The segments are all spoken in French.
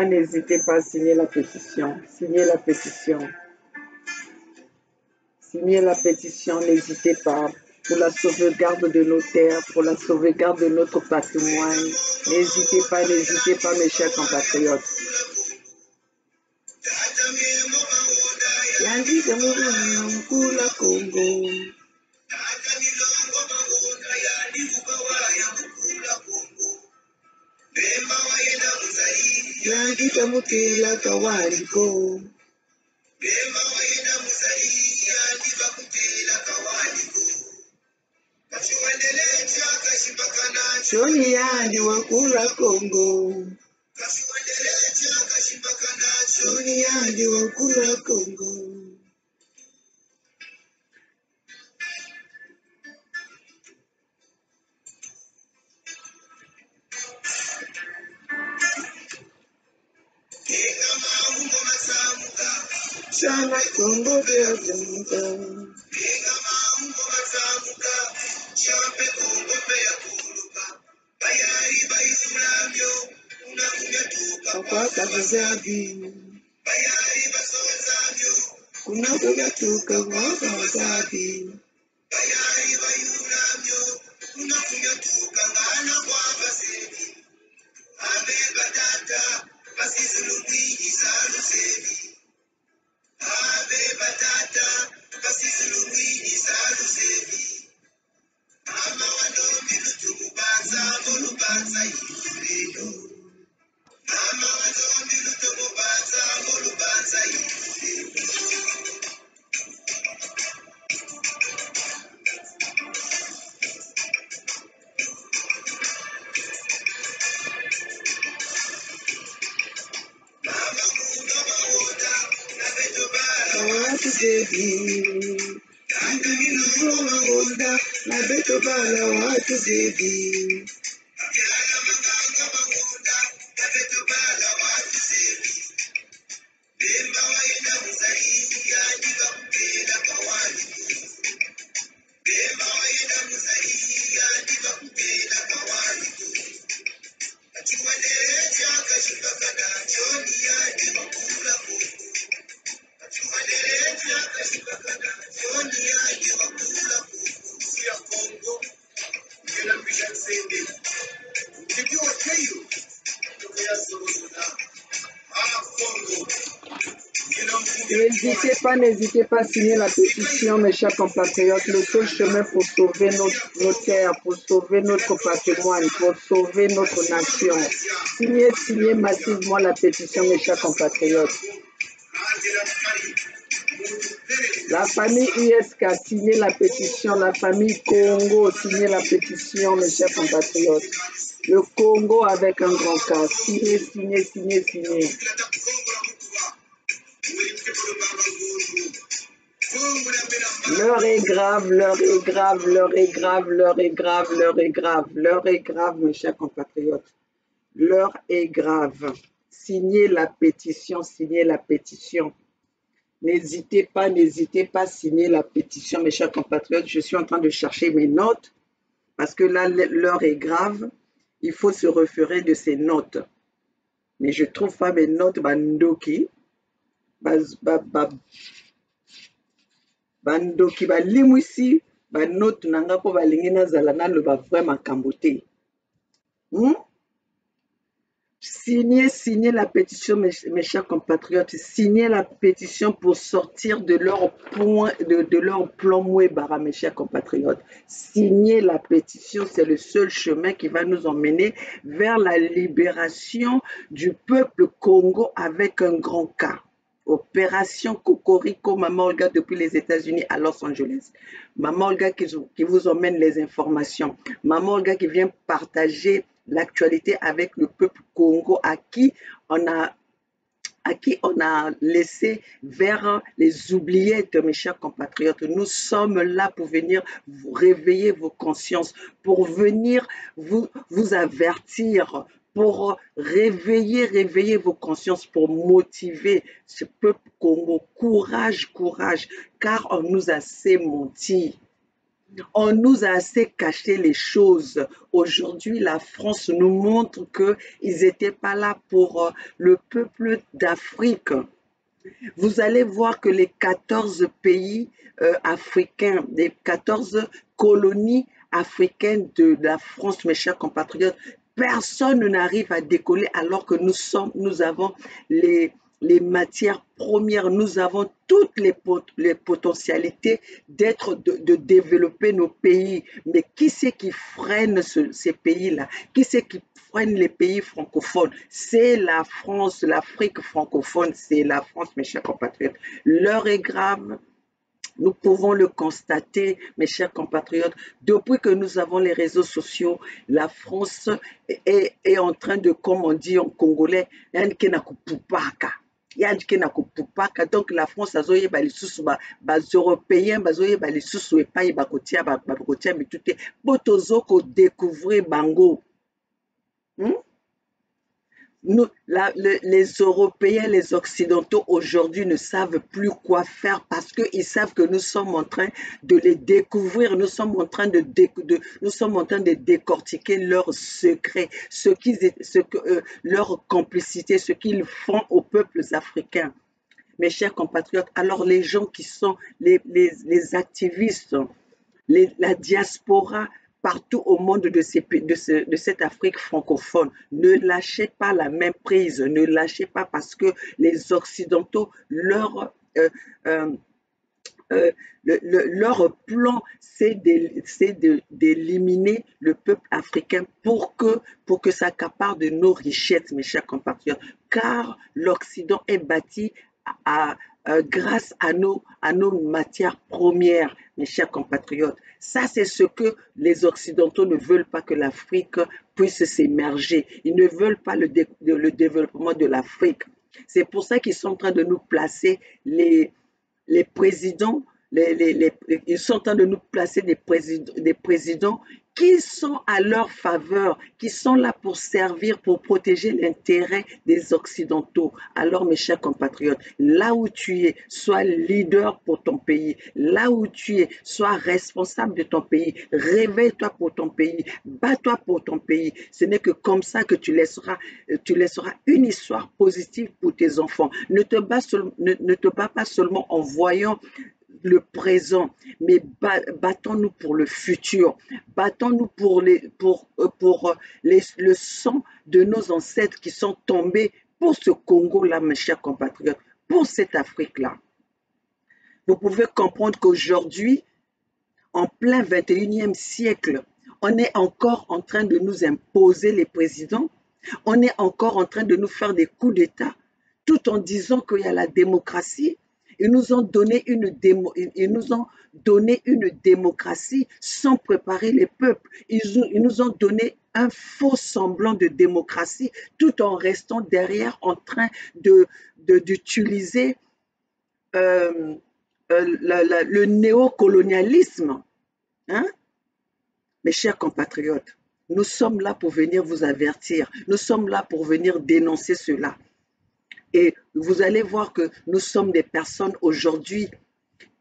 N'hésitez pas à signer la pétition. Signez la pétition. Signez la pétition, n'hésitez pas. Pour la sauvegarde de nos terres, pour la sauvegarde de notre patrimoine. N'hésitez pas, mes chers compatriotes. Choni yandi wakula Kongo. Choni yandi wakula Kongo. Sana Kongo de Jamaica. Papa Kazabi. Kuna kugatuka mwaka wasabi. N'hésitez pas à signer la pétition, mes chers compatriotes. Le seul chemin pour sauver nos terres, pour sauver notre patrimoine, pour sauver notre nation. Signez massivement la pétition, mes chers compatriotes. La famille ISK, signez la pétition. La famille Congo, signez la pétition, mes chers compatriotes. Le Congo avec un grand cas. Signez. L'heure est grave, mes chers compatriotes. L'heure est grave. Signez la pétition. N'hésitez pas à signer la pétition, mes chers compatriotes. Je suis en train de chercher mes notes parce que là, l'heure est grave. Il faut se référer de ces notes. Mais je ne trouve pas mes notes, Bandoki. Bandoki balimwisi banote nanga po balingi nazala naloba vraiment kambote. Signez la pétition, mes chers compatriotes. Signez la pétition pour sortir de leur plan mouébara, mes chers compatriotes. Signez la pétition, c'est le seul chemin qui va nous emmener vers la libération du peuple Congo avec un grand K. Opération Cocorico, Maman Olga depuis les États-Unis à Los Angeles. Maman Olga qui vous emmène les informations. Maman Olga qui vient partager l'actualité avec le peuple Congo à qui on a laissé vers les oubliettes, mes chers compatriotes. Nous sommes là pour venir vous réveiller vos consciences, pour venir vous avertir, pour réveiller vos consciences, pour motiver ce peuple Congo. Courage, car on nous a assez menti. On nous a assez caché les choses. Aujourd'hui, la France nous montre qu'ils n'étaient pas là pour le peuple d'Afrique. Vous allez voir que les 14 pays africains, les 14 colonies africaines de la France, mes chers compatriotes, personne n'arrive à décoller alors que nous avons les, les matières premières, nous avons toutes les potentialités de développer nos pays. Mais qui c'est qui freine ces pays-là? Qui c'est qui freine les pays francophones? C'est la France, l'Afrique francophone, c'est la France, mes chers compatriotes. L'heure est grave. Nous pouvons le constater, mes chers compatriotes, depuis que nous avons les réseaux sociaux, la France est en train de, comme on dit en congolais, donc la France azoyeba lisusu baeuropéen bazoyeba lisusu epai bakotia mitu te mpo tozo kodécouvrir bango. Les Européens, les Occidentaux aujourd'hui ne savent plus quoi faire parce qu'ils savent que nous sommes en train de les découvrir, nous sommes en train de décortiquer leurs secrets, leur complicité, ce qu'ils font aux peuples africains. Mes chers compatriotes, alors les gens qui sont les activistes, la diaspora partout au monde de cette Afrique francophone. Ne lâchez pas la même prise, ne lâchez pas parce que les Occidentaux, leur plan, c'est d'éliminer le peuple africain pour que ça accapare de nos richesses, mes chers compatriotes. Car l'Occident est bâti grâce à nos matières premières, mes chers compatriotes. Ça, c'est ce que les Occidentaux ne veulent pas que l'Afrique puisse s'émerger. Ils ne veulent pas le développement de l'Afrique. C'est pour ça qu'ils sont en train de nous placer les présidents, ils sont en train de nous placer des présidents qui sont à leur faveur, qui sont là pour servir, pour protéger l'intérêt des Occidentaux. Alors, mes chers compatriotes, là où tu es, sois leader pour ton pays. Là où tu es, sois responsable de ton pays. Réveille-toi pour ton pays. Bats-toi pour ton pays. Ce n'est que comme ça que tu laisseras une histoire positive pour tes enfants. Ne te bats pas seulement en voyant le présent, mais battons-nous pour le futur, battons-nous pour le sang de nos ancêtres qui sont tombés pour ce Congo-là, mes chers compatriotes, pour cette Afrique-là. Vous pouvez comprendre qu'aujourd'hui, en plein 21e siècle, on est encore en train de nous imposer les présidents, on est encore en train de nous faire des coups d'État, tout en disant qu'il y a la démocratie. Ils nous ont donné une démocratie sans préparer les peuples. Ils nous ont donné un faux semblant de démocratie tout en restant derrière en train d'utiliser le néocolonialisme. Hein? Mes chers compatriotes, nous sommes là pour venir vous avertir. Nous sommes là pour venir dénoncer cela. Et vous allez voir que nous sommes des personnes aujourd'hui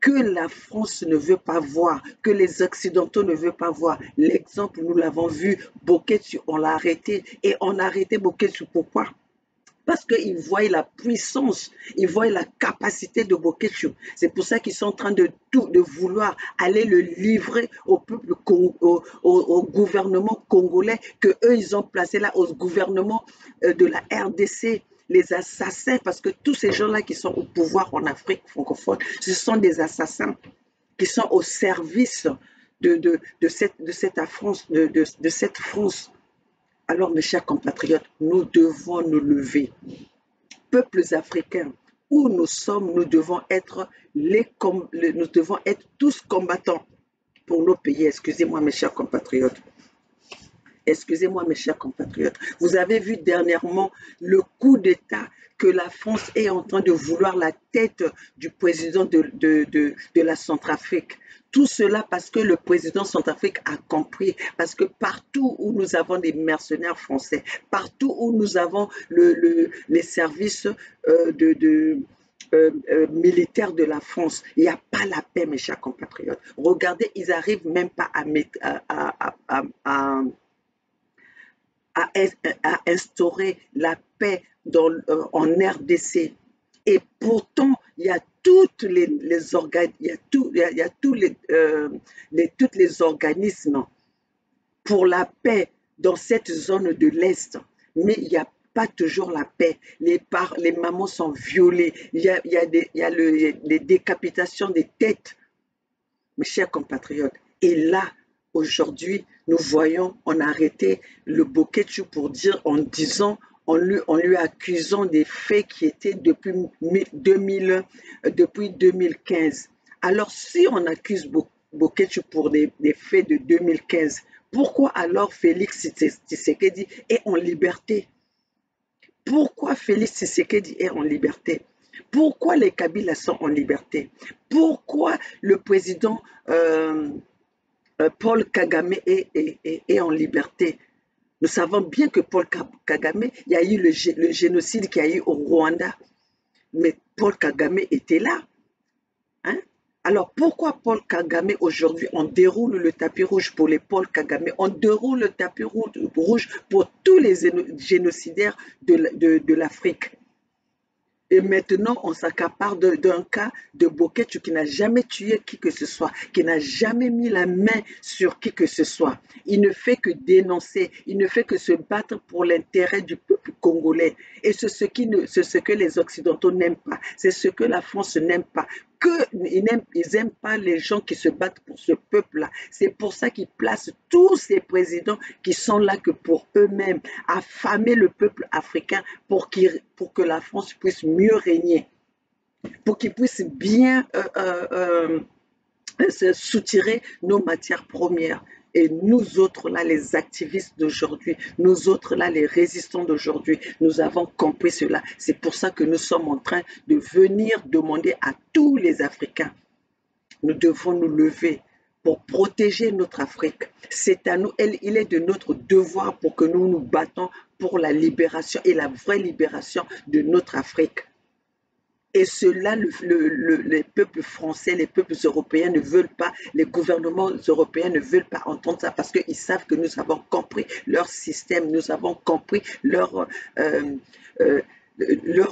que la France ne veut pas voir, que les Occidentaux ne veulent pas voir. L'exemple, nous l'avons vu, Boketsu, on l'a arrêté. Et on a arrêté Boketsu, pourquoi? Parce qu'ils voient la puissance, ils voient la capacité de Boketsu. C'est pour ça qu'ils sont en train de vouloir aller le livrer au peuple, au gouvernement congolais, que eux ils ont placé là, au gouvernement de la RDC. Les assassins, parce que tous ces gens-là qui sont au pouvoir en Afrique francophone, ce sont des assassins qui sont au service de cette France. Alors, mes chers compatriotes, nous devons nous lever. Peuples africains, où nous sommes, nous devons être tous combattants pour nos pays. Excusez-moi, mes chers compatriotes. Excusez-moi, mes chers compatriotes. Vous avez vu dernièrement le coup d'État que la France est en train de vouloir la tête du président de la Centrafrique. Tout cela parce que le président Centrafrique a compris, parce que partout où nous avons des mercenaires français, partout où nous avons les services militaire de la France. Il n'y a pas la paix, mes chers compatriotes. Regardez, ils n'arrivent même pas à, mettre, à instaurer la paix en RDC. Et pourtant, il y a toutes les organes, il y a toutes les organismes pour la paix dans cette zone de l'Est, mais il n'y a pas toujours la paix. Les mamans sont violées, il y a les décapitations des têtes, mes chers compatriotes. Et là, aujourd'hui, nous voyons, on a arrêté le Boketchu pour dire, en disant, en lui accusant des faits qui étaient depuis 2015. Alors, si on accuse Boketchu pour des faits de 2015, pourquoi alors Félix Tshisekedi est en liberté? Pourquoi Félix Tshisekedi est en liberté? Pourquoi les Kabyles sont en liberté? Pourquoi le président Paul Kagame est en liberté? Nous savons bien que Paul Kagame, il y a eu le génocide qu'il y a eu au Rwanda, mais Paul Kagame était là. Hein? Alors pourquoi Paul Kagame aujourd'hui, on déroule le tapis rouge pour les Paul Kagame, on déroule le tapis rouge pour tous les génocidaires de l'Afrique? Et maintenant, on s'accapare d'un cas de Boketchu qui n'a jamais tué qui que ce soit, qui n'a jamais mis la main sur qui que ce soit. Il ne fait que dénoncer, il ne fait que se battre pour l'intérêt du peuple congolais. Et c'est ce que les Occidentaux n'aiment pas, c'est ce que la France n'aime pas. Ils n'aiment pas les gens qui se battent pour ce peuple-là. C'est pour ça qu'ils placent tous ces présidents qui sont là que pour eux-mêmes, affamer le peuple africain pour que la France puisse mieux régner, pour qu'ils puissent bien soutirer nos matières premières. Et nous autres, là, les activistes d'aujourd'hui, nous autres, là, les résistants d'aujourd'hui, nous avons compris cela. C'est pour ça que nous sommes en train de venir demander à tous les Africains, nous devons nous lever pour protéger notre Afrique. C'est à nous, il est de notre devoir pour que nous nous battons pour la libération et la vraie libération de notre Afrique. Et cela, les peuples français, les peuples européens ne veulent pas, les gouvernements européens ne veulent pas entendre ça parce qu'ils savent que nous avons compris leur système, nous avons compris leur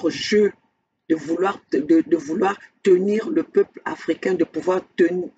jeu de vouloir tenir le peuple africain, de pouvoir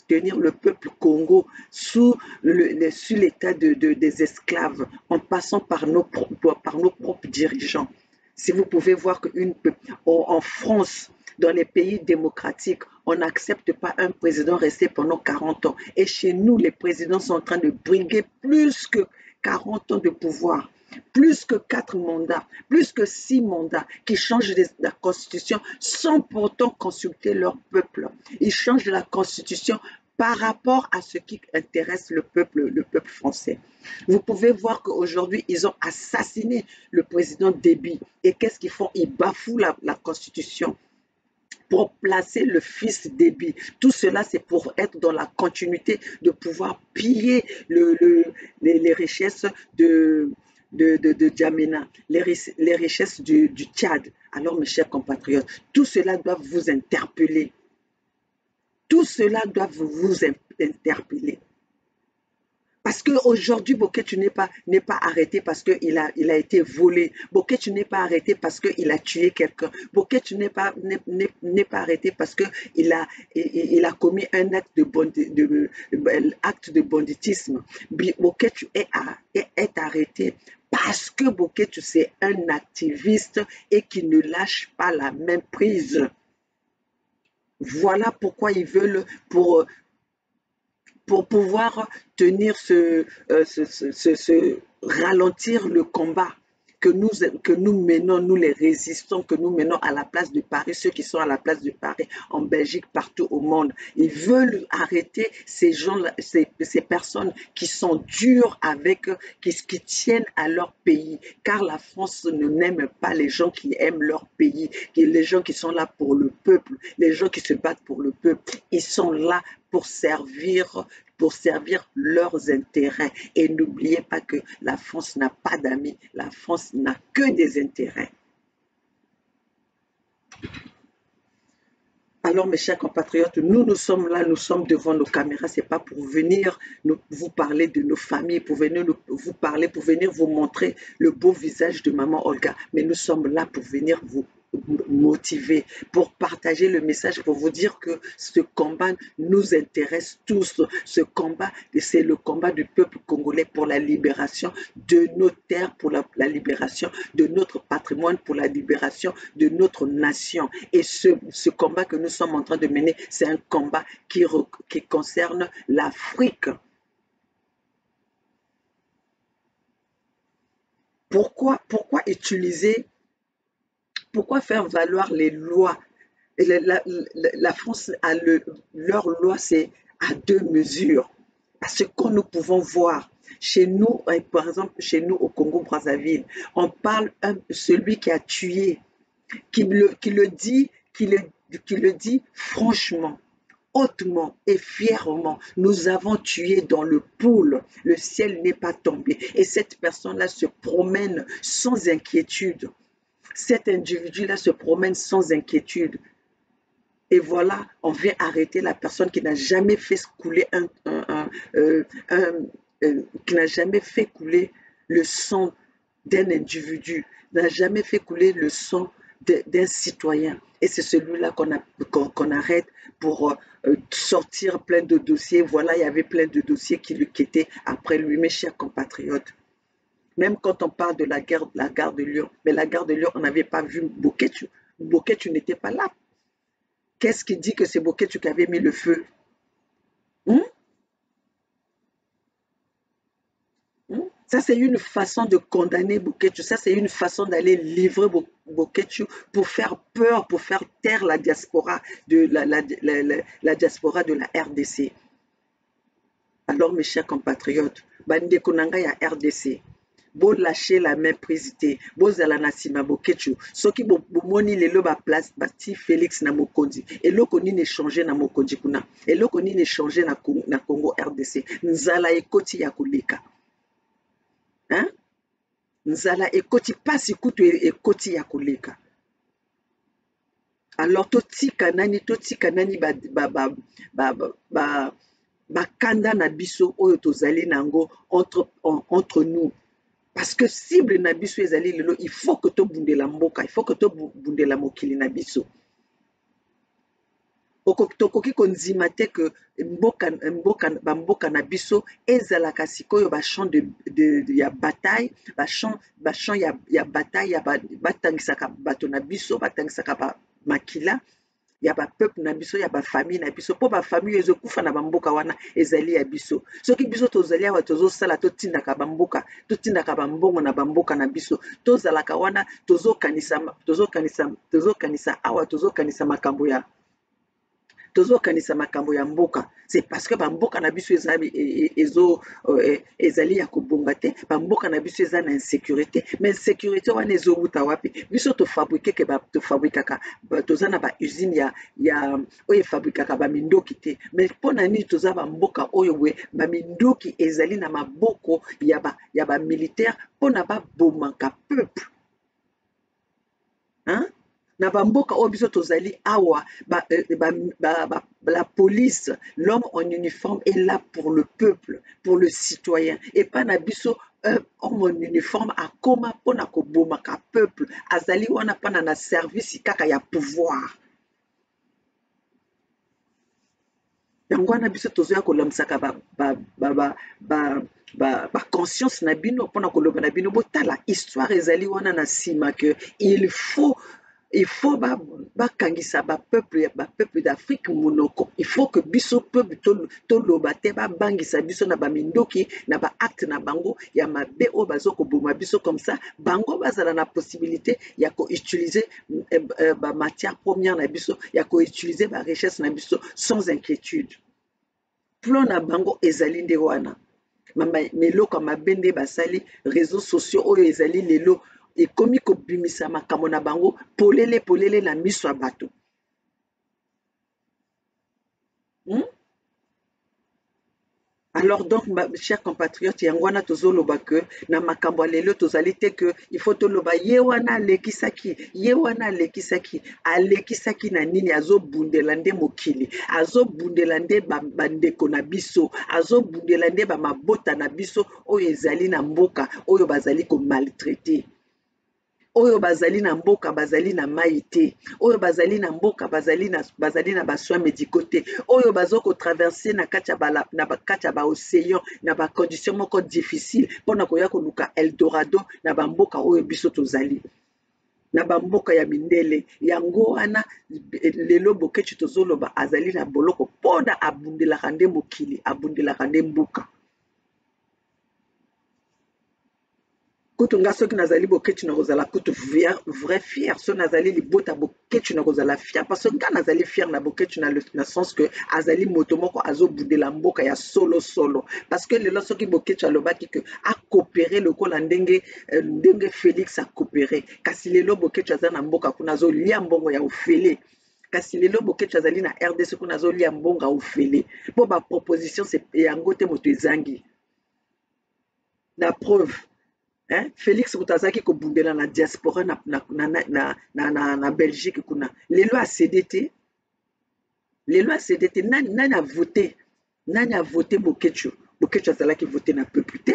tenir le peuple Congo sous l'état des esclaves, en passant par nos propres dirigeants. Si vous pouvez voir qu'en France, dans les pays démocratiques, on n'accepte pas un président resté pendant 40 ans. Et chez nous, les présidents sont en train de briguer plus que 40 ans de pouvoir, plus que 4 mandats, plus que 6 mandats, qui changent la constitution sans pourtant consulter leur peuple. Ils changent la constitution par rapport à ce qui intéresse le peuple français. Vous pouvez voir qu'aujourd'hui, ils ont assassiné le président Déby. Et qu'est-ce qu'ils font? Ils bafouent la constitution pour placer le fils Déby. Tout cela, c'est pour être dans la continuité de pouvoir piller les richesses de Djamena, les richesses du Tchad. Alors, mes chers compatriotes, tout cela doit vous interpeller. Tout cela doit vous interpeller. Parce qu'aujourd'hui, Boketchu n'est pas arrêté parce qu'il a été volé. Boketchu n'est pas arrêté parce qu'il a tué quelqu'un. Boketchu n'est pas arrêté parce qu'il a commis un acte de banditisme. Boketchu est arrêté parce que Boketchu, c'est un activiste et qui ne lâche pas la même prise. Voilà pourquoi ils veulent, pour pouvoir tenir ralentir le combat que nous menons, nous les résistants, que nous menons à la place de Paris, ceux qui sont à la place de Paris, en Belgique, partout au monde. Ils veulent arrêter ces gens-là, ces personnes qui sont dures avec eux, qui tiennent à leur pays, car la France n'aime pas les gens qui aiment leur pays, les gens qui sont là pour le peuple, les gens qui se battent pour le peuple. Ils sont là pour servir leurs intérêts. Et n'oubliez pas que la France n'a pas d'amis, la France n'a que des intérêts. Alors, mes chers compatriotes, nous sommes là, nous sommes devant nos caméras. C'est pas pour venir vous parler de nos familles, pour venir vous parler, pour venir vous montrer le beau visage de maman Olga. Mais nous sommes là pour venir vous motiver, pour partager le message, pour vous dire que ce combat nous intéresse tous. Ce combat, c'est le combat du peuple congolais pour la libération de nos terres, pour la libération de notre patrimoine, pour la libération de notre nation. Et ce combat que nous sommes en train de mener, c'est un combat qui concerne l'Afrique. Pourquoi utiliser, pourquoi faire valoir les lois? La France a leur loi, c'est à deux mesures. Ce que nous pouvons voir chez nous, par exemple, chez nous au Congo-Brazzaville, on parle celui qui a tué, qui le dit franchement, hautement et fièrement. Nous avons tué dans le pool, le ciel n'est pas tombé. Et cette personne-là se promène sans inquiétude. Cet individu-là se promène sans inquiétude. Et voilà, on vient arrêter la personne qui n'a jamais fait couler qui n'a jamais fait couler le sang d'un individu, n'a jamais fait couler le sang d'un citoyen. Et c'est celui-là qu'on arrête pour sortir plein de dossiers. Voilà, il y avait plein de dossiers qui étaient après lui, mes chers compatriotes. Même quand on parle de la gare de Lyon, mais la gare de Lyon, on n'avait pas vu Boketu. Boketu n'était pas là. Qu'est-ce qui dit que c'est Boketu qui avait mis le feu? Hum? Ça, c'est une façon de condamner Boketu. Ça, c'est une façon d'aller livrer Boketu pour faire peur, pour faire taire la diaspora de la diaspora de la RDC. Alors, mes chers compatriotes, bande konanga ya RDC, bo lâcher la main présidée, bo zala na sima Boketu. Soki bomoni lelo ba place bati Félix na Mokonzi. Eloko nini changer na Mokonzi kuna. Eloko nini changer na Congo RDC. Nzala ekoti ya koleka. Hein? Nzala ekoti pasi kutu ekoti ya koleka. Alors totika nani bakanda na biso oyo tozali nango entre nous. Parce que cible na biso ezali lelo, il faut que tobundela mboka, il faut que tobundela mokili na biso. Tokoki konzima te ke bamboka na biso ezalaka sikoyo bachamp ya bataille, bachamp ya bataille batangisaka bato na biso, batangisaka makila ya bapeuple na biso, ya bafamille na biso, mpo bafamille ezokufa na bamboka wana ezali ya biso. Soki biso tozali awa tozosala, totindaka bamboka, totindaka bambongo na bamboka na biso, tozalaka wana tozokanisa awa, tozokanisa makambo ya mboka. C'est parce que bamboka na biso ezali ya kobonga te, bamboka na biso eza na insécurité. Mais insécurité wana ezowuta wapi? Biso tofabrikaka, toza na bausine ya oyo efabrikaka bamindoki te. Mais mpo na nini toza bamboka oyo boye bamindoki ezali na maboko ya bamilitaire mpo na babomaka peuple? Hein? Na bamboka oyo biso tozali awa, la police, l'homme en uniforme est là pour le peuple, pour le citoyen, et pas na biso homme en uniforme akoma mpona kobomaka peuple, azali wana mpona na service kaka ya pouvoir. Yango wana biso tozoya kolamisaka conscience na bino mpona koloba na bino botala histoire ezali wana na nsima ke il faut bakangisa bapeuple d'Afrique monoko. Il faut que biso peuple toloba te babangisa biso na bamindoki na baacte na bango ya mabe oyo bazokoboma biso, comme ça bango bazala na possibilité ya koutiliser bamatière première na biso, ya koutiliser barichesse na biso sans inquiétude. Plan na bango ezali nde wana. Meloko mabe nde basali, réseaux sociaux oyo ezali lelo ekomi kobimisa makambo na bango polele na miso ya bato. Alors donc, chers compatriotes, yangwana tozoloba que na makambo lelo tozali te que il faut toloba yewana lekisaki, yewana lekisaki, alekisaki na nini azobundela nde mokili, azobundela nde bandeko na biso, azobundela nde ba mabota na biso oyo ezali na mboka oyo bazali ko maltraiter. Oyo bazali na mboka bazali na mai te, oyo bazali na mboka bazali na basoins médicaux te, oyo bazoko traverser na kati ya ba océan na ba condition moko difficile mpona koya koluka Eldorado na bamboka oyo biso tozali na bamboka ya mindele. Yango wana lelo Bokechi tozoloba azali na boloko mpona abundelaka nde mokili, abundelaka nde mboka. Kutu nga soki nazali Bokechi nakozala kutu vrai fier, so nazali libota Bokechi nakozala fier parce que nga nazali fier na Bokechi na sens que azali moto moko azobundela mboka ya solo solo, parce que lelo soki Bokechi alobaki que a coopérer lokola ndenge Félix a coopéré, kasi lelo Bokechi aza na mboka kuna azolia mbongo ya ofele, kasi lelo Bokechi azali na RDC kuna azolia mbongo ya ofele po ba proposition c'est yango te moto ezangi na preuve. Félix Boutazaki kobundela na diaspora na Belgique kuna. Lelo a CDT. Lelo a CDT. Nani a voté? Nani a voté Bokechi? Bokechi azalaki voté na peuple te.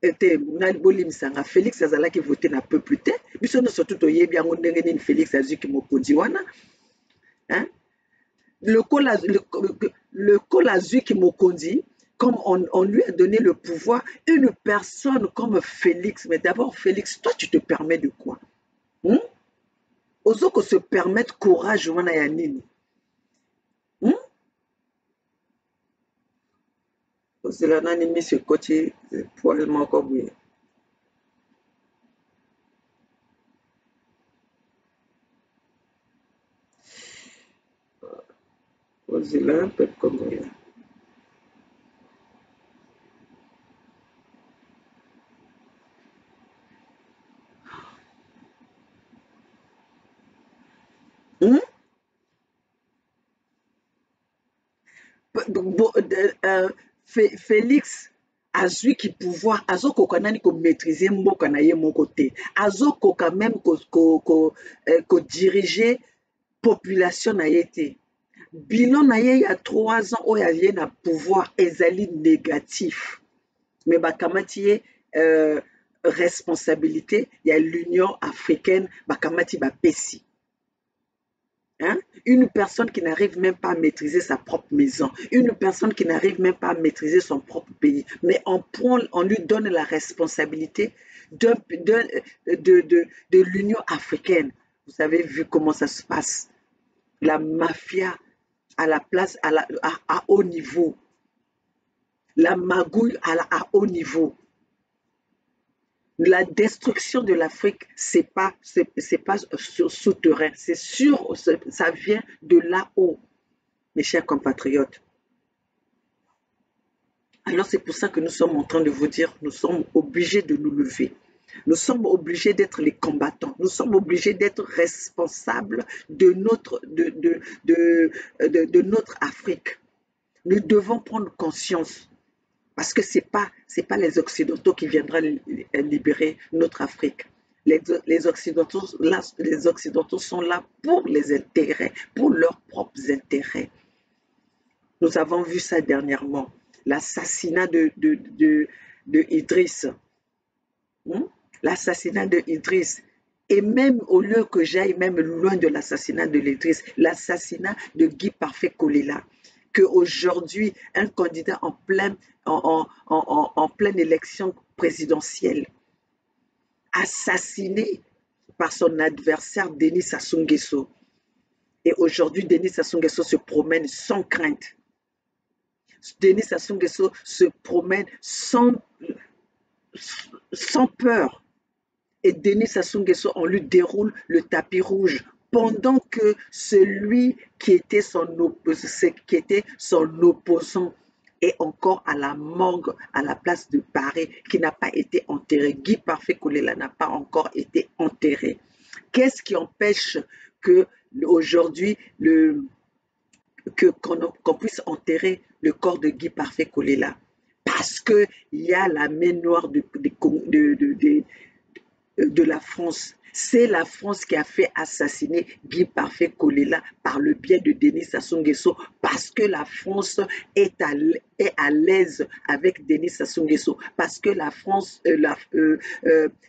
Ete nani bolim sanga Félix azalaki voté na peuple te. Biso no surtout toyebi yango ndenge nini Félix azuki mokonzi wana. Le col azuki mokonzi. Comme on lui a donné le pouvoir, une personne comme Félix, mais d'abord Félix, toi tu te permets de quoi? Ozoko se permettre courage wana ya nini? Ozela nani mi se koti poil moko boye. Ozela un peu comme ça. Félix azwiki pouvoir, azokoka nani ko maîtriser mboka na ye moko te, azokoka même ko diriger population na ye te. Bilan na ye ya 3 ans oyo aye na pouvoir ezali négatif, mais bakamati ye responsabilité ya l'Union africaine, bakamati bapesi. Une personne qui n'arrive même pas à maîtriser sa propre maison, une personne qui n'arrive même pas à maîtriser son propre pays, mais on lui donne la responsabilité de l'Union africaine. Vous avez vu comment ça se passe. La mafia à la place, à haut niveau. La magouille à haut niveau. La destruction de l'Afrique, c'est pas souterrain, c'est sûr, ça vient de là-haut, mes chers compatriotes. Alors c'est pour ça que nous sommes en train de vous dire, nous sommes obligés de nous lever. Nous sommes obligés d'être les combattants. Nous sommes obligés d'être responsables de notre Afrique. Nous devons prendre conscience. Parce que ce n'est pas les Occidentaux qui viendront libérer notre Afrique. Les Occidentaux sont là pour les intérêts, pour leurs propres intérêts. Nous avons vu ça dernièrement, l'assassinat de Idriss. L'assassinat de Idriss. Et même au lieu que j'aille même loin de l'assassinat de l'Idriss, l'assassinat de Guy Parfait Kolela. Qu'aujourd'hui, un candidat en pleine élection présidentielle, assassiné par son adversaire Denis Sassou Nguesso. Et aujourd'hui, Denis Sassou Nguesso se promène sans crainte. Denis Sassou Nguesso se promène sans peur. Et Denis Sassou Nguesso, on lui déroule le tapis rouge. Pendant que celui qui était son opposant est encore à la morgue, à la place de Paris, qui n'a pas été enterré. Guy Parfait Kolela n'a pas encore été enterré. Qu'est-ce qui empêche que aujourd'hui qu'on puisse enterrer le corps de Guy Parfait Kolela? parce qu'il y a la main noire de la France. C'est la France qui a fait assassiner Guy Parfait Kolela par le biais de Denis Sassou Nguesso parce que la France est à l'aise avec Denis Sassou Nguesso parce que la France,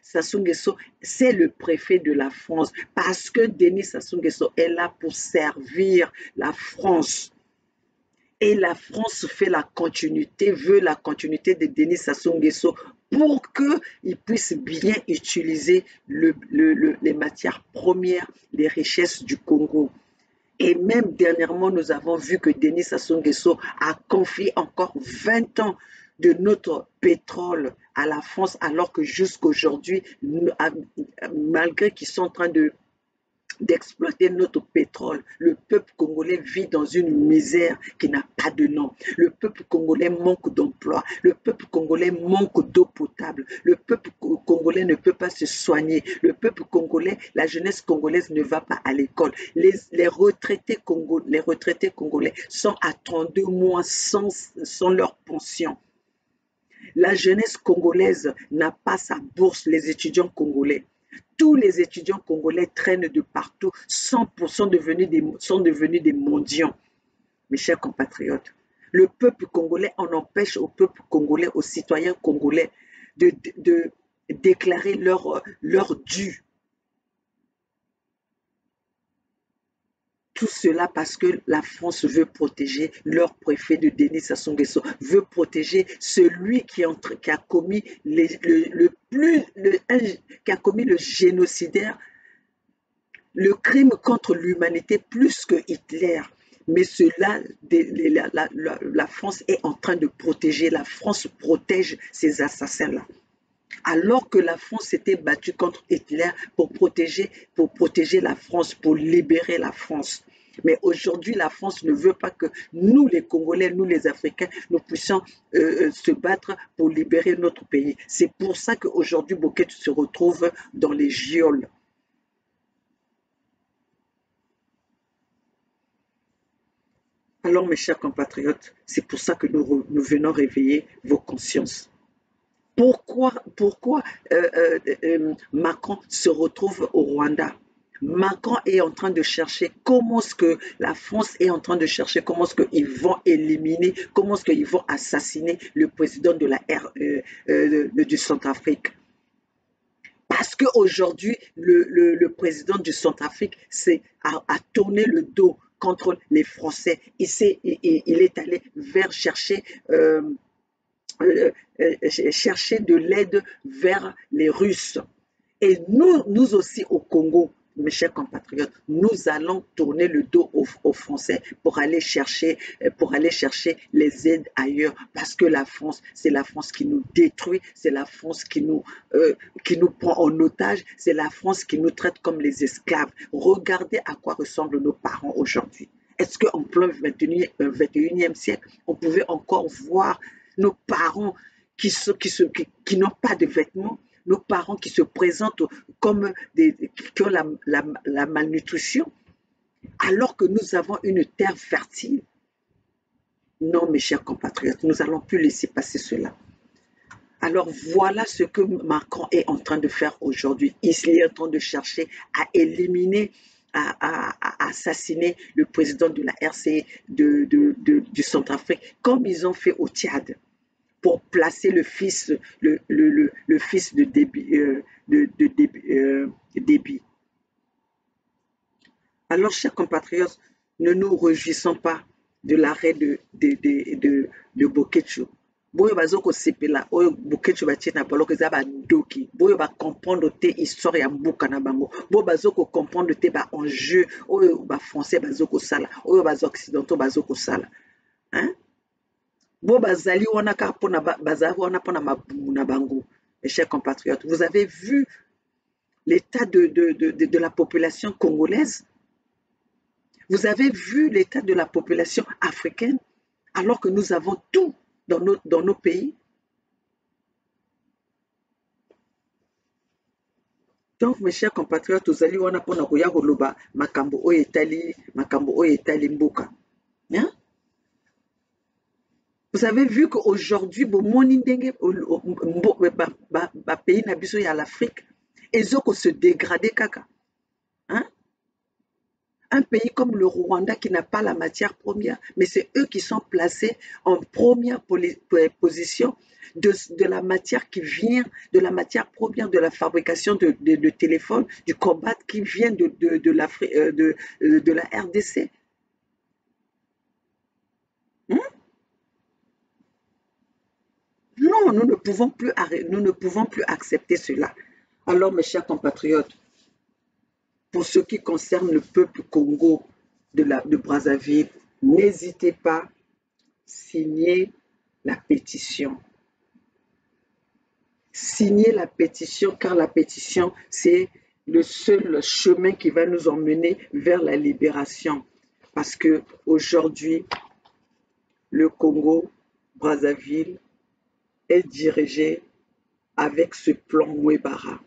Sassou Nguesso, c'est le préfet de la France parce que Denis Sassou Nguesso est là pour servir la France. Et la France fait la continuité, veut la continuité de Denis Sassou Nguesso pour qu'il puisse bien utiliser les matières premières, les richesses du Congo. Et même dernièrement, nous avons vu que Denis Sassou Nguesso a confié encore 20 ans de notre pétrole à la France, alors que jusqu'aujourd'hui, malgré qu'ils sont en train d'exploiter notre pétrole. Le peuple congolais vit dans une misère qui n'a pas de nom. Le peuple congolais manque d'emploi. Le peuple congolais manque d'eau potable. Le peuple congolais ne peut pas se soigner. Le peuple congolais, la jeunesse congolaise ne va pas à l'école. Les retraités congolais sont à 32 mois sans leur pension. La jeunesse congolaise n'a pas sa bourse, les étudiants congolais. Tous les étudiants congolais traînent de partout, 100% sont devenus des mendiants. Mes chers compatriotes, le peuple congolais, on empêche au peuple congolais, aux citoyens congolais de déclarer leur dû. Tout cela parce que la France veut protéger leur préfet de Denis Sassou Nguesso, veut protéger celui qui a commis qui a commis le génocidaire, le crime contre l'humanité plus que Hitler. Mais cela, la France est en train de protéger, la France protège ces assassins-là. Alors que la France s'était battue contre Hitler pour protéger la France, pour libérer la France. Mais aujourd'hui, la France ne veut pas que nous, les Congolais, nous, les Africains, nous puissions se battre pour libérer notre pays. C'est pour ça qu'aujourd'hui, Boketu se retrouve dans les geôles. Alors, mes chers compatriotes, c'est pour ça que nous venons réveiller vos consciences. Pourquoi Macron se retrouve au Rwanda? Macron est en train de chercher comment est-ce que la France est en train de chercher comment est-ce qu'ils vont éliminer, comment est-ce qu'ils vont assassiner le président de du Centrafrique. Parce qu'aujourd'hui, le président du Centrafrique a tourné le dos contre les Français. Il est allé vers chercher de l'aide vers les Russes. Et nous aussi au Congo, mes chers compatriotes, nous allons tourner le dos aux Français pour aller chercher les aides ailleurs. Parce que la France, c'est la France qui nous détruit, c'est la France qui nous prend en otage, c'est la France qui nous traite comme les esclaves. Regardez à quoi ressemblent nos parents aujourd'hui. Est-ce qu'en plein 21e siècle, on pouvait encore voir nos parents qui n'ont pas de vêtements, nos parents qui se présentent comme qui ont la malnutrition, alors que nous avons une terre fertile? Non, mes chers compatriotes, nous n'allons plus laisser passer cela. Alors voilà ce que Macron est en train de faire aujourd'hui. Il est en train de chercher à éliminer, à assassiner le président de la RCI du Centrafrique, comme ils ont fait au Tchad, pour placer le fils de Déby. Alors, chers compatriotes, ne nous réjouissons pas de l'arrêt de Boketu. Boyo bazoko sepela oyo Boketu batie na baloko eza bandoki. Boyo ba comprendre te histoire ya mbuka na bango. Boyo bazoko comprendre te ba enjeu oyo ba français bazoko sala, oyo ba occidentaux bazoko sala. Hein? Bo bazali wana ka pona bazali wana pona mabumu na bango. Mes chers compatriotes, vous avez vu l'état de la population congolaise? Vous avez vu l'état de la population africaine alors que nous avons tout dans nos pays? Donc, mes chers compatriotes, tozali wana pona koya koloba makambo oyo etali mboka. Hein? Vous avez vu qu'aujourd'hui, pays nabiso à l'Afrique, ils ont se dégradé caca. Hein? Un pays comme le Rwanda qui n'a pas la matière première, mais c'est eux qui sont placés en première position de la matière qui vient, de la matière première de la fabrication de téléphones, du combat qui vient de la RDC. Hein? Non, nous ne pouvons plus accepter cela. Alors, mes chers compatriotes, pour ce qui concerne le peuple Congo de Brazzaville, n'hésitez pas, signez la pétition. Signez la pétition, car la pétition, c'est le seul chemin qui va nous emmener vers la libération. Parce que aujourd'hui, le Congo, Brazzaville, est dirigé avec ce plan Mouebara.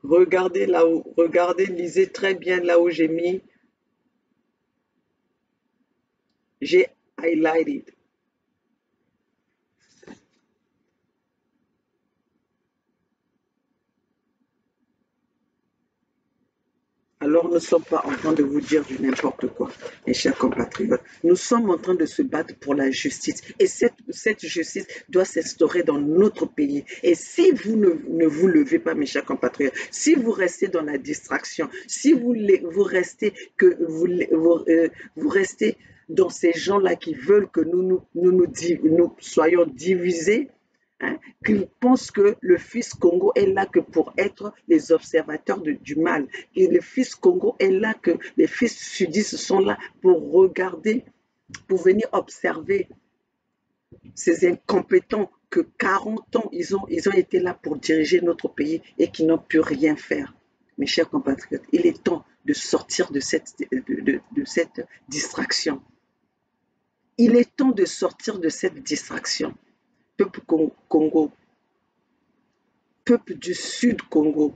Regardez là où, regardez, lisez très bien là où j'ai highlighted. Alors, nous ne sommes pas en train de vous dire du n'importe quoi, mes chers compatriotes. Nous sommes en train de se battre pour la justice. Et cette justice doit s'instaurer dans notre pays. Et si vous ne vous levez pas, mes chers compatriotes, si vous restez dans la distraction, si vous restez dans ces gens-là qui veulent que nous soyons divisés, hein, qui pensent que le fils Congo est là que pour être les observateurs du mal. Et le fils Congo est là que les fils sudistes sont là pour regarder, pour venir observer ces incompétents que 40 ans, ils ont été là pour diriger notre pays et qui n'ont pu rien faire. Mes chers compatriotes, il est temps de sortir de cette distraction. Il est temps de sortir de cette distraction. Peuple Congo, peuple du Sud Congo,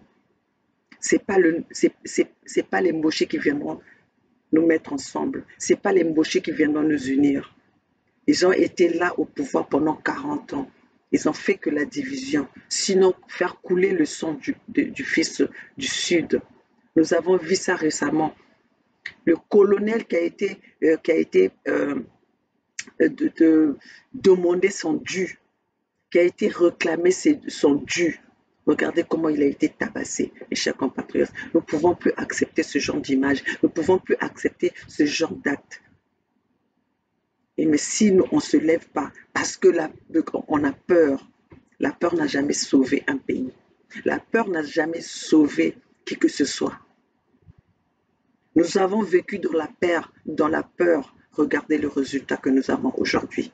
c'est pas les Mboché qui viendront nous mettre ensemble, c'est pas les Mboché qui viendront nous unir. Ils ont été là au pouvoir pendant 40 ans. Ils ont fait que la division, sinon faire couler le sang du fils du Sud. Nous avons vu ça récemment. Le colonel qui a été demander son dû, qui a été réclamé son dû. Regardez comment il a été tabassé, mes chers compatriotes. Nous ne pouvons plus accepter ce genre d'image. Nous ne pouvons plus accepter ce genre d'acte. Mais si nous, on ne se lève pas, parce que on a peur, la peur n'a jamais sauvé un pays. La peur n'a jamais sauvé qui que ce soit. Nous avons vécu dans la peur. Regardez le résultat que nous avons aujourd'hui.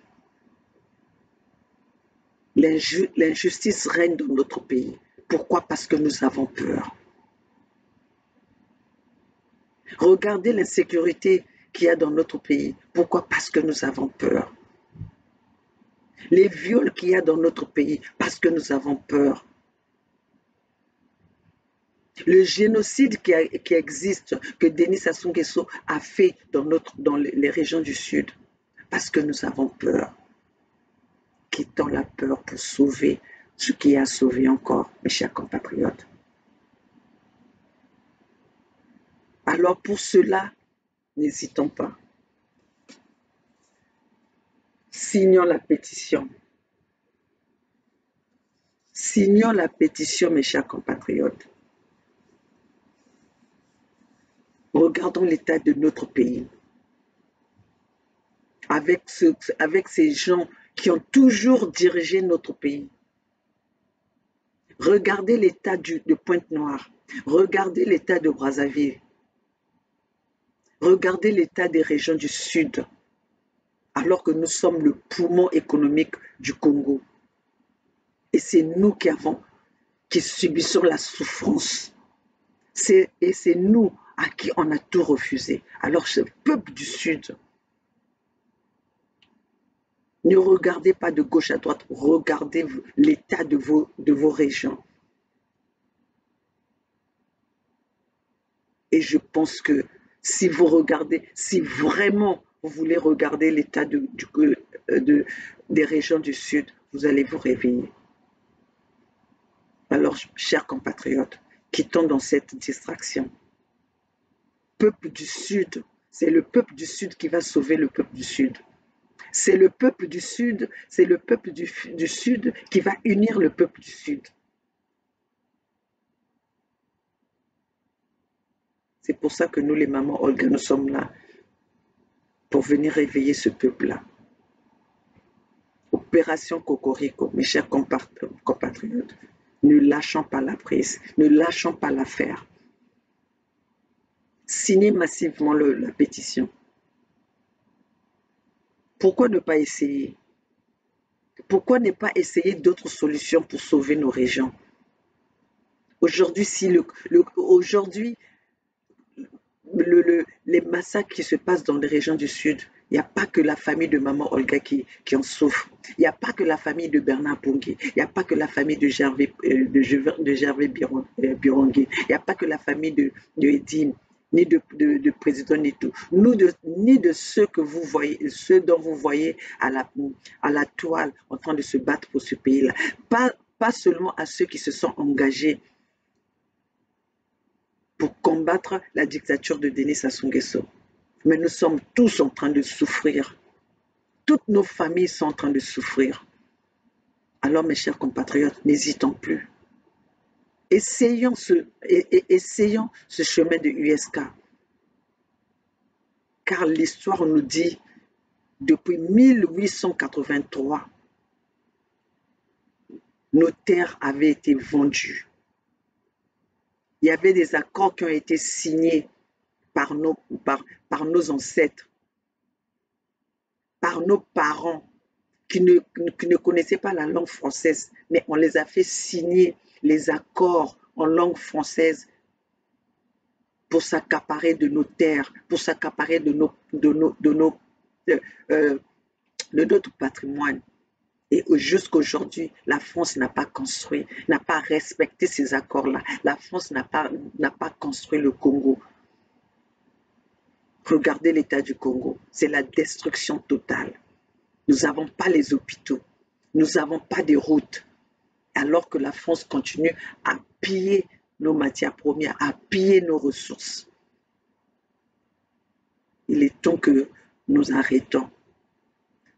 L'injustice règne dans notre pays. Pourquoi? Parce que nous avons peur. Regardez l'insécurité qu'il y a dans notre pays. Pourquoi? Parce que nous avons peur. Les viols qu'il y a dans notre pays, parce que nous avons peur. Le génocide qui existe, que Denis Sassou Nguesso a fait dans les régions du Sud, parce que nous avons peur. Quittons la peur pour sauver ce qui est à sauver encore, mes chers compatriotes. Alors pour cela, n'hésitons pas. Signons la pétition. Signons la pétition, mes chers compatriotes. Regardons l'état de notre pays. Avec ces gens qui ont toujours dirigé notre pays. Regardez l'état de Pointe-Noire. Regardez l'état de Brazzaville. Regardez l'état des régions du Sud, alors que nous sommes le poumon économique du Congo. Et c'est nous qui subissons la souffrance. Et c'est nous à qui on a tout refusé. Alors ce peuple du Sud, ne regardez pas de gauche à droite, regardez l'état de vos régions. Et je pense que Si vous regardez, si vraiment vous voulez regarder l'état des régions du Sud, vous allez vous réveiller. Alors, chers compatriotes, quittons dans cette distraction. Peuple du Sud, c'est le peuple du Sud qui va sauver le peuple du Sud. C'est le peuple du Sud, c'est le peuple du Sud qui va unir le peuple du Sud. C'est pour ça que nous, les mamans Olga, nous sommes là pour venir réveiller ce peuple-là. Opération Cocorico, mes chers compatriotes, ne lâchons pas la prise, ne lâchons pas l'affaire. Signez massivement la pétition. Pourquoi ne pas essayer? Pourquoi ne pas essayer d'autres solutions pour sauver nos régions? Aujourd'hui, aujourd'hui, les massacres qui se passent dans les régions du Sud, il n'y a pas que la famille de maman Olga qui en souffre. Il n'y a pas que la famille de Bernard Pongué. Il n'y a pas que la famille de Gervais Birongé. Il n'y a pas que la famille de Edine, ni de président Neto. Ni de ceux que vous voyez, ceux dont vous voyez à la toile en train de se battre pour ce pays-là. Pas seulement à ceux qui se sont engagés pour combattre la dictature de Denis Sassou Nguesso. Mais nous sommes tous en train de souffrir. Toutes nos familles sont en train de souffrir. Alors, mes chers compatriotes, n'hésitons plus. Essayons ce chemin de USK. Car l'histoire nous dit, depuis 1883, nos terres avaient été vendues. Il y avait des accords qui ont été signés par nos ancêtres, par nos parents qui ne connaissaient pas la langue française, mais on les a fait signer les accords en langue française pour s'accaparer de nos terres, pour s'accaparer de notre patrimoine. Et jusqu'aujourd'hui, la France n'a pas construit, n'a pas respecté ces accords-là. La France n'a pas construit le Congo. Regardez l'état du Congo, c'est la destruction totale. Nous n'avons pas les hôpitaux, nous n'avons pas de routes, alors que la France continue à piller nos matières premières, à piller nos ressources. Il est temps que nous arrêtons.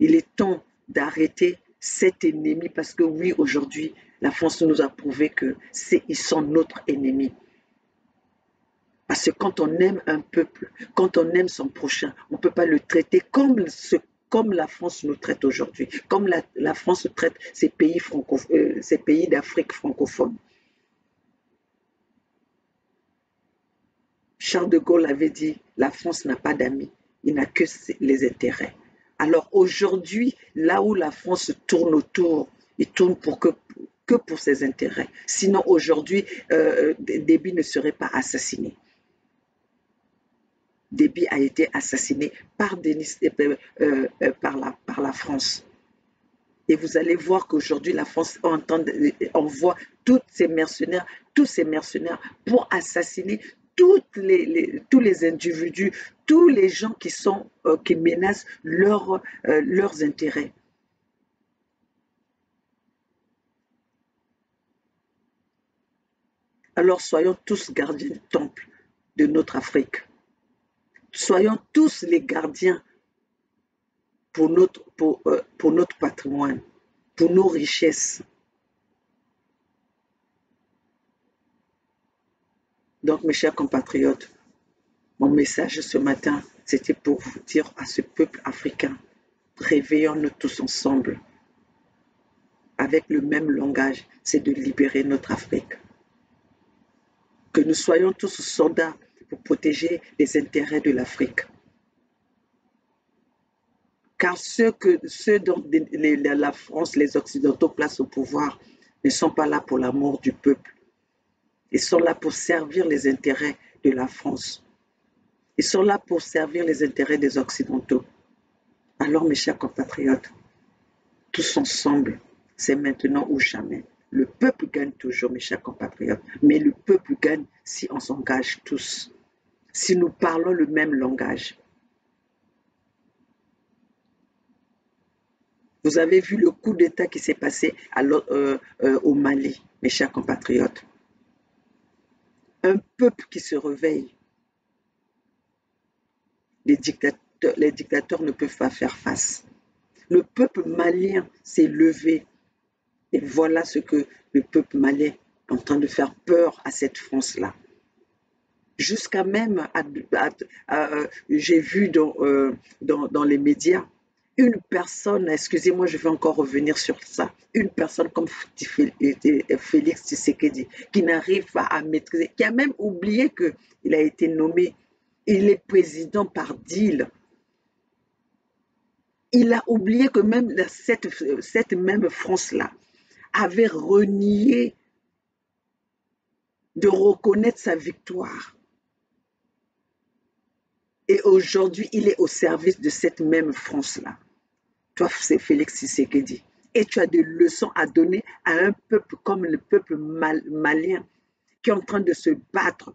Il est temps d'arrêter cet ennemi parce que oui, aujourd'hui, la France nous a prouvé qu'ils sont notre ennemi. Parce que quand on aime un peuple, quand on aime son prochain, on ne peut pas le traiter comme la France nous traite aujourd'hui, comme la France traite ces pays d'Afrique francophone. Charles de Gaulle avait dit, la France n'a pas d'amis, il n'a que les intérêts. Alors aujourd'hui, là où la France tourne autour, il tourne que pour ses intérêts. Sinon aujourd'hui, Déby ne serait pas assassiné. Déby a été assassiné par la France. Et vous allez voir qu'aujourd'hui, la France envoie tous ces mercenaires pour assassiner tous les individus, tous les gens qui menacent leurs intérêts. Alors soyons tous gardiens du temple de notre Afrique. Soyons tous les gardiens pour notre patrimoine, pour nos richesses. Donc, mes chers compatriotes, mon message ce matin, c'était pour vous dire à ce peuple africain, réveillons-nous tous ensemble. Avec le même langage, c'est de libérer notre Afrique. Que nous soyons tous soldats pour protéger les intérêts de l'Afrique. Car ceux dont la France, les Occidentaux placent au pouvoir, ne sont pas là pour l'amour du peuple. Ils sont là pour servir les intérêts de la France. Ils sont là pour servir les intérêts des Occidentaux. Alors, mes chers compatriotes, tous ensemble, c'est maintenant ou jamais. Le peuple gagne toujours, mes chers compatriotes, mais le peuple gagne si on s'engage tous. si nous parlons le même langage. Vous avez vu le coup d'État qui s'est passé au Mali, mes chers compatriotes. Un peuple qui se réveille. Les dictateurs ne peuvent pas faire face. Le peuple malien s'est levé. Et voilà ce que le peuple malien est en train de faire peur à cette France-là. Jusqu'à même, j'ai vu dans les médias, une personne, excusez-moi, je vais encore revenir sur ça, une personne comme Félix Tshisekedi, qui n'arrive pas à maîtriser, qui a même oublié qu'il a été nommé, il est président par deal. Il a oublié que même cette même France-là avait renié de reconnaître sa victoire. Et aujourd'hui, il est au service de cette même France-là. Toi, c'est Félix Tshisekedi. Et tu as des leçons à donner à un peuple comme le peuple malien qui est en train de se battre,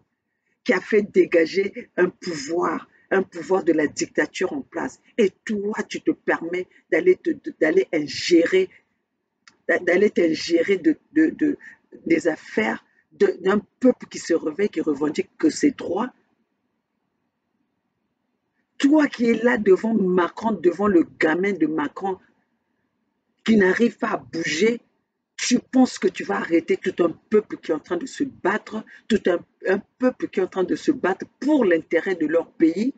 qui a fait dégager un pouvoir de la dictature en place. Et toi, tu te permets d'aller ingérer des affaires d'un peuple qui se réveille, qui revendique que ses droits. Toi qui es là devant Macron, devant le gamin de Macron, qui n'arrive pas à bouger, tu penses que tu vas arrêter tout un peuple qui est en train de se battre, tout un peuple qui est en train de se battre pour l'intérêt de leur pays.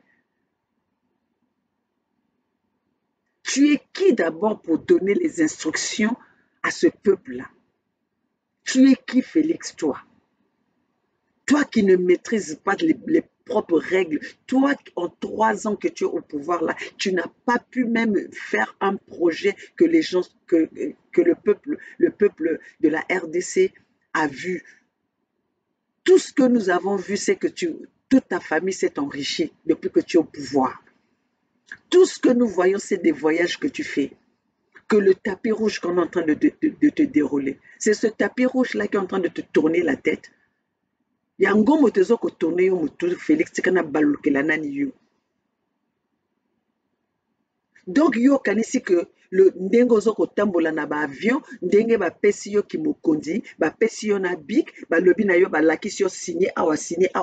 Tu es qui d'abord pour donner les instructions à ce peuple-là? Tu es qui, Félix, toi? Toi qui ne maîtrises pas les propres règles, toi, en 3 ans que tu es au pouvoir là, tu n'as pas pu même faire un projet que les gens, que le peuple de la RDC a vu. Tout ce que nous avons vu, c'est que toute ta famille s'est enrichie depuis que tu es au pouvoir. Tout ce que nous voyons, c'est des voyages que tu fais. Que le tapis rouge qu'on est en train de te dérouler, c'est ce tapis rouge-là qui est en train de te tourner la tête. Yango motezo ko tourner yo mutu Félix tikana balukela nani yo. Donc yo kanisi que le ndenge ozoko tambola na ba avion, ndenge ba pesi yo kimokondi, ba pesi yo na bic, ba lobi na yo ba lakisi yo signé awa.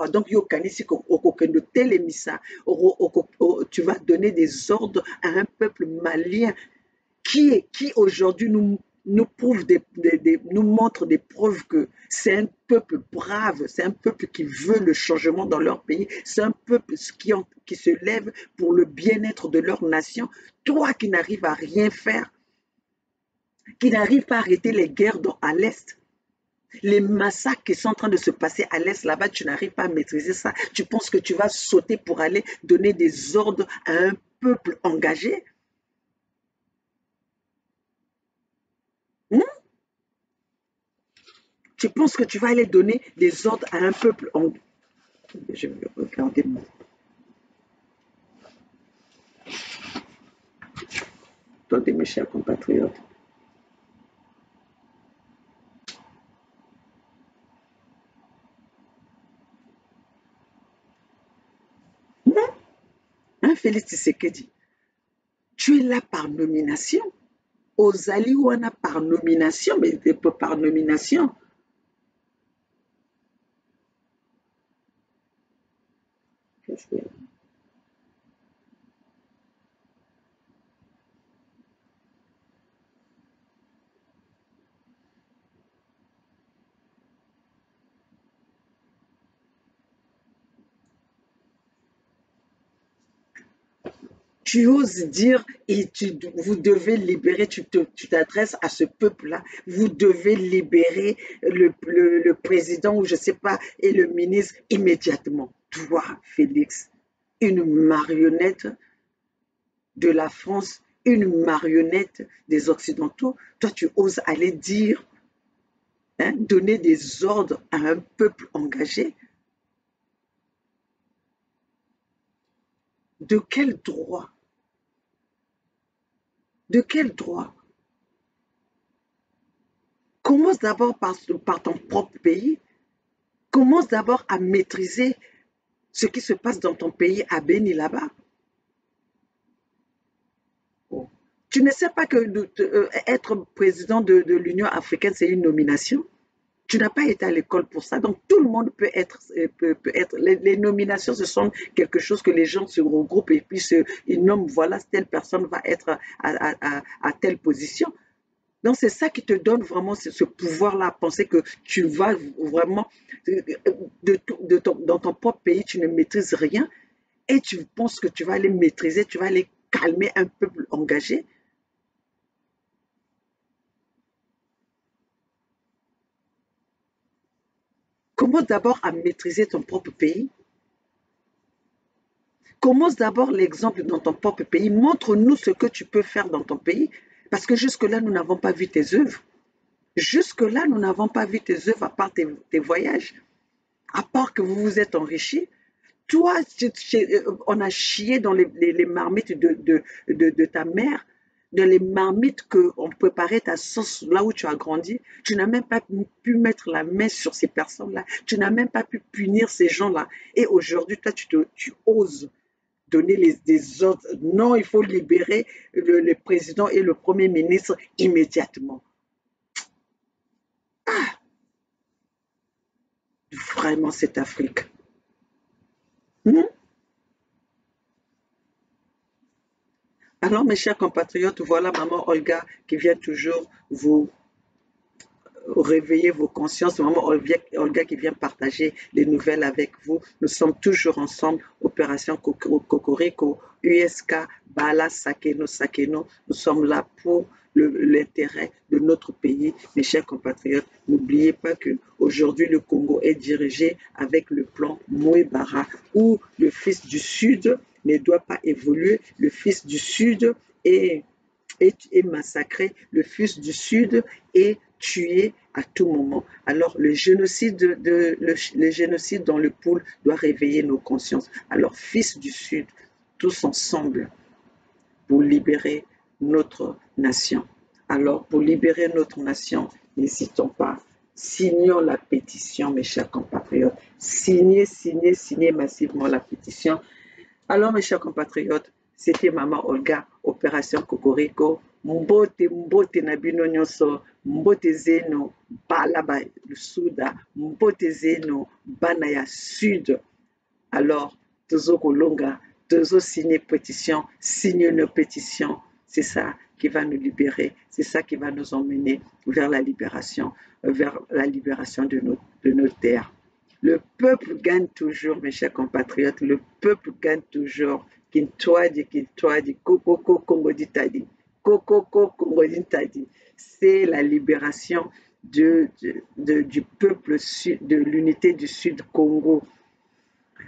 Donc yo kanisi ko okokendo telemisa, tu vas donner des ordres à un peuple malien qui aujourd'hui nous montre des preuves que c'est un peuple brave, c'est un peuple qui veut le changement dans leur pays, c'est un peuple qui se lève pour le bien-être de leur nation. Toi qui n'arrives à rien faire, qui n'arrive pas à arrêter les guerres à l'Est, les massacres qui sont en train de se passer à l'Est là-bas, tu n'arrives pas à maîtriser ça. Tu penses que tu vas sauter pour aller donner des ordres à un peuple engagé? Tu penses que tu vas aller donner des ordres à un peuple en... Je vais regarder moi. Attendez, mes chers compatriotes. Non, hein, Félix Tshisekedi, tu es là par nomination. Ozali wana par nomination, mais par nomination. Qu'est-ce qu'il y a? Tu oses dire et vous devez libérer, tu t'adresses à ce peuple-là, vous devez libérer le président ou je ne sais pas et le ministre immédiatement. Toi, Félix, une marionnette de la France, une marionnette des Occidentaux, toi tu oses aller dire, hein, donner des ordres à un peuple engagé. De quel droit? De quel droit? Commence d'abord par ton propre pays. Commence d'abord à maîtriser Ce qui se passe dans ton pays à Béni là-bas. Oh. Tu ne sais pas que être président de l'Union africaine, c'est une nomination. Tu n'as pas été à l'école pour ça. Donc, tout le monde peut être. Les nominations, ce sont quelque chose que les gens se regroupent et puis ils nomment, voilà, telle personne va être à telle position. Donc, c'est ça qui te donne vraiment ce pouvoir-là, à penser que tu vas vraiment, dans ton propre pays, tu ne maîtrises rien et tu penses que tu vas aller maîtriser, tu vas aller calmer un peuple engagé. Commence d'abord à maîtriser ton propre pays. Commence d'abord l'exemple dans ton propre pays. Montre-nous ce que tu peux faire dans ton pays. Parce que jusque-là, nous n'avons pas vu tes œuvres. Jusque-là, nous n'avons pas vu tes œuvres à part tes voyages. À part que vous vous êtes enrichis. Toi, on a chié dans les marmites de ta mère, dans les marmites qu'on préparait ta sauce là où tu as grandi. Tu n'as même pas pu mettre la main sur ces personnes-là. Tu n'as même pas pu punir ces gens-là. Et aujourd'hui, toi, tu oses donner des ordres. Non, il faut libérer le président et le premier ministre immédiatement. Vraiment, cette Afrique. Hmm? Alors, mes chers compatriotes, voilà maman Olga qui vient toujours vous réveiller vos consciences. Maman Olga qui vient partager les nouvelles avec vous. Nous sommes toujours ensemble. Opération Cocorico, USK, Bala, Sakeno, Sakeno. Nous sommes là pour l'intérêt de notre pays. Mes chers compatriotes, n'oubliez pas que aujourd'hui le Congo est dirigé avec le plan Mouebara, où le fils du Sud ne doit pas évoluer. Le fils du Sud est massacré, le fils du Sud est tué à tout moment. Alors le génocide, le génocide dans le pôle doit réveiller nos consciences. Alors fils du Sud, tous ensemble pour libérer notre nation. Alors pour libérer notre nation, n'hésitons pas. Signons la pétition, mes chers compatriotes. Signez, signez, signez massivement la pétition. Alors, mes chers compatriotes, c'était Maman Olga, Opération Cocorico. Mbote, mbote na bino nyonso, mbote zeno, bala ba suda, mbote zeno, bana ya sud. Alors, tozo kolonga, tozo signer pétition, signe nos pétitions. C'est ça qui va nous libérer, c'est ça qui va nous emmener vers la libération de nos terres. Le peuple gagne toujours, mes chers compatriotes, le peuple gagne toujours. Kintoadi, Kokoko Congo d'Itadi, Kokoko Congo d'Itadi. C'est la libération du peuple de l'unité du Sud Congo.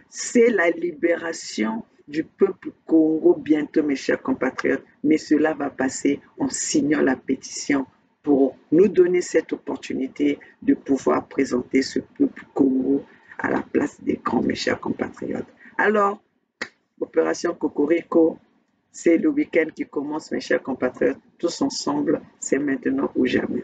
C'est la libération du peuple Congo bientôt, mes chers compatriotes. Mais cela va passer en signant la pétition pour nous donner cette opportunité de pouvoir présenter ce peuple Congo à la place des grands, mes chers compatriotes. Alors, Opération Cocorico, c'est le week-end qui commence, mes chers compatriotes. Tous ensemble, c'est maintenant ou jamais.